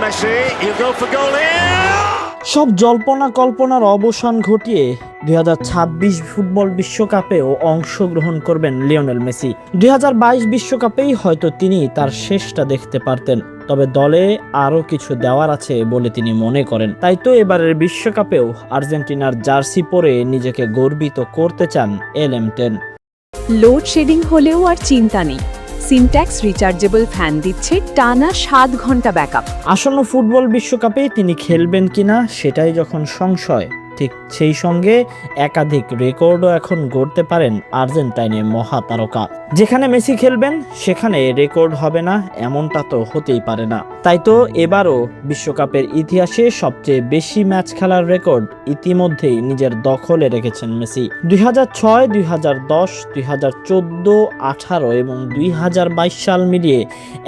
Messi, he'll go for goal here. সব জল্পনা কল্পনার অবসান ঘটিয়ে 2026 ফুটবল বিশ্বকাপেও অংশগ্রহণ করবেন লিওনেল মেসি। 2022 বিশ্বকাপেই হয়তো তিনি তার শেষটা দেখতে পারতেন, তবে দলে আরও কিছু দেওয়ার আছে বলে তিনি মনে করেন। তাই তো এবারের বিশ্বকাপেও আর্জেন্টিনার জার্সি পরে নিজেকে গর্বিত করতে চান LM10। লোডশেডিং হলেও আর চিন্তা নেই, সিনট্যাক্স রিচার্জেবল ফ্যান দিচ্ছে টানা 7 ঘন্টা ব্যাকআপ। আসন্ন ফুটবল বিশ্বকাপে তিনি খেলবেন কিনা সেটাই যখন সংশয়, ঠিক সেই সঙ্গে একাধিক রেকর্ডও এখন গড়তে পারেন আর্জেন্টাইনের মহাতারকা। যেখানে মেসি খেলবেন সেখানে রেকর্ড হবে না এমনটা তো হতেই পারে না। তাই তো এবারও বিশ্বকাপের ইতিহাসে সবচেয়ে বেশি ম্যাচ খেলার রেকর্ড ইতিমধ্যেই নিজের দখলে রেখেছেন মেসি। 2006, 2010, 2014, 18 এবং 2022 সাল মিলিয়ে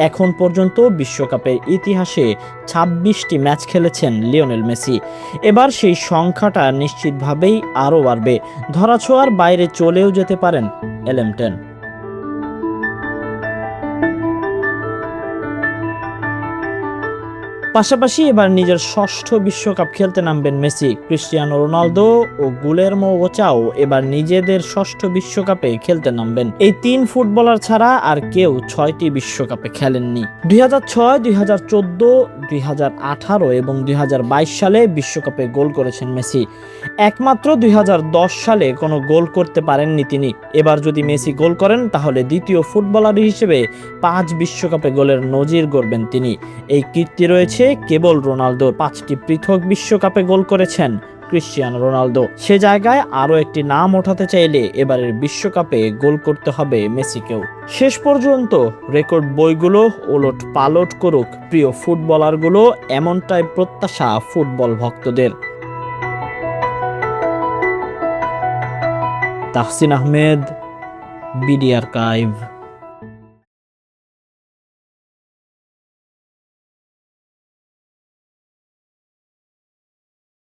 এখন পর্যন্ত বিশ্বকাপের ইতিহাসে 26টি ম্যাচ খেলেছেন লিওনেল মেসি। এবার সেই সংখ্যাটা নিশ্চিতভাবেই আরও বাড়বে, ধরাছোঁয়ার বাইরে চলেও যেতে পারেন LM10। পাশাপাশি এবার নিজের ষষ্ঠ বিশ্বকাপ খেলতে নামবেন মেসি। ক্রিস্টিয়ানো রোনালদো ও গুলেরমো ওচাও এবার নিজেদের ষষ্ঠ বিশ্বকাপে খেলতে নামবেন। এই 3 ফুটবলার ছাড়া আর কেউ 6টি বিশ্বকাপে খেলেননি। 2006, 2014, 2018 এবং 2022 সালে বিশ্বকাপে গোল করেছেন মেসি। একমাত্র 2010 সালে কোনো গোল করতে পারেননি তিনি। এবার যদি মেসি গোল করেন তাহলে দ্বিতীয় ফুটবলার হিসেবে 5 বিশ্বকাপে গোলের নজির গড়বেন তিনি। এই কীর্তি রয়েছে কেবল রোনালদোর। 5টি পৃথক বিশ্বকাপে গোল করেছেন ক্রিস্টিয়ানো রোনালদো। সে জায়গায় আরও একটি নাম ওঠাতে চাইলে এবারের বিশ্বকাপে গোল করতে হবে মেসিকেও। শেষ পর্যন্ত রেকর্ড বইগুলো ওলট পালট করুক প্রিয় ফুটবলারগুলো, এমনটাই প্রত্যাশা ফুটবল ভক্তদের। Tahsin Ahmed, BD archive.